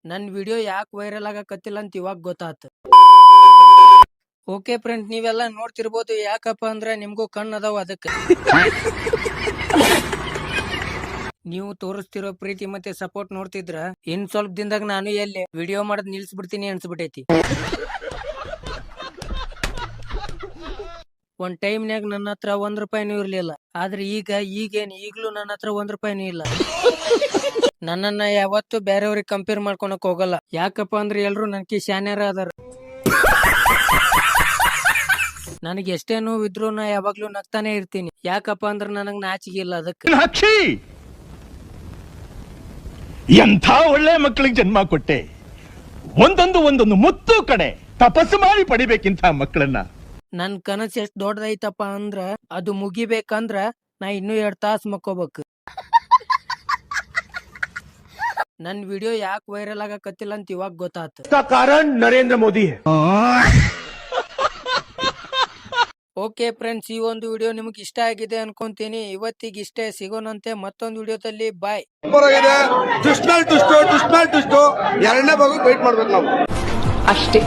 ನನ್ ವಿಡಿಯೋ ಯಾಕೆ ವೈರಲ್ ಆಗಕತ್ತಿಲ್ಲ ಅಂತ ಇವಾಗ ಗೊತ್ತಾತು. ಓಕೆ ಫ್ರೆಂಡ್, ನೀವೆಲ್ಲ ನೋಡ್ತಿರ್ಬೋದು. ಯಾಕಪ್ಪ ಅಂದ್ರ ನಿಮ್ಗೂ ಕಣ್ಣು ಅದಾವ ಅದಕ್ಕೆ. ನೀವು ತೋರಿಸ್ತಿರೋ ಪ್ರೀತಿ ಮತ್ತೆ ಸಪೋರ್ಟ್ ನೋಡ್ತಿದ್ರ ಇನ್ ಸ್ವಲ್ಪ ದಿನದಾಗ ನಾನು ಎಲ್ಲಿ ವಿಡಿಯೋ ಮಾಡೋದ್ ನಿಲ್ಸ್ಬಿಡ್ತೀನಿ ಅನ್ಸ್ಬಿಟ್ಟೈತಿ. ಒಂದ್ ಟೈಮ್ನ್ಯಾಗ ನನ್ನ ಹತ್ರ ₹1 ಇರ್ಲಿಲ್ಲ. ಆದ್ರೆ ಈಗ್ಲೂ ನನ್ನ ಹತ್ರ ₹1 ಇಲ್ಲ. ನನ್ನನ್ನ ಯಾವತ್ತು ಬೇರೆಯವ್ರಿಗೆ ಕಂಪೇರ್ ಮಾಡ್ಕೊಳಕ್ ಹೋಗಲ್ಲ. ಯಾಕಪ್ಪ ಅಂದ್ರೆ ಎಲ್ರು ನನ್ಕಿ ಶಾನ್ಯಾರ ಅದಾರ. ನನಗೆ ಎಷ್ಟೇ ನೋವಿದ್ರು ನಾ ಯಾವಾಗ್ಲೂ ನಗ್ತಾನೆ ಇರ್ತೀನಿ. ಯಾಕಪ್ಪ ಅಂದ್ರೆ ನನಗ್ ನಾಚಿಕೆ ಇಲ್ಲ ಅದಕ್ಕೆ. ಎಂಥ ಒಳ್ಳೆ ಮಕ್ಕಳಿಗೆ ಜನ್ಮ ಕೊಟ್ಟೆ. ಒಂದೊಂದು ಮುತ್ತು ಕಡೆ ತಪಸ್ಸು ಮಾಡಿ ಪಡಿಬೇಕಿಂತ ಮಕ್ಕಳನ್ನ. ನನ್ ಕನಸು ಎಷ್ಟ್ ದೊಡ್ಡದೈತಪ್ಪ ಅಂದ್ರ ಅದು ಮುಗಿಬೇಕಂದ್ರ ನಾ ಇನ್ನೂ 2 ತಾಸು ಮಕ್ಕೋಬೇಕು. ನನ್ ವಿಡಿಯೋ ಯಾಕೆ ವೈರಲ್ ಆಗಕತ್ತಿಲ್ಲ ಅಂತ ಇವಾಗ ಗೊತ್ತಾತು. ಕಾರಣ ನರೇಂದ್ರ ಮೋದಿ. ಓಕೆ ಫ್ರೆಂಡ್ಸ್, ಈ ಒಂದು ವಿಡಿಯೋ ನಿಮ್ಗೆ ಇಷ್ಟ ಆಗಿದೆ ಅನ್ಕೊಂತೀನಿ. ಇವತ್ತಿಗೆ ಇಷ್ಟೇ, ಸಿಗೋಣಂತೆ ಮತ್ತೊಂದು ವಿಡಿಯೋದಲ್ಲಿ. ಬಾಯ್. ಎರಡನೇ ಭಾಗ ವೇಟ್ ಮಾಡ್ಬೇಕು ನಾವು ಅಷ್ಟೇ.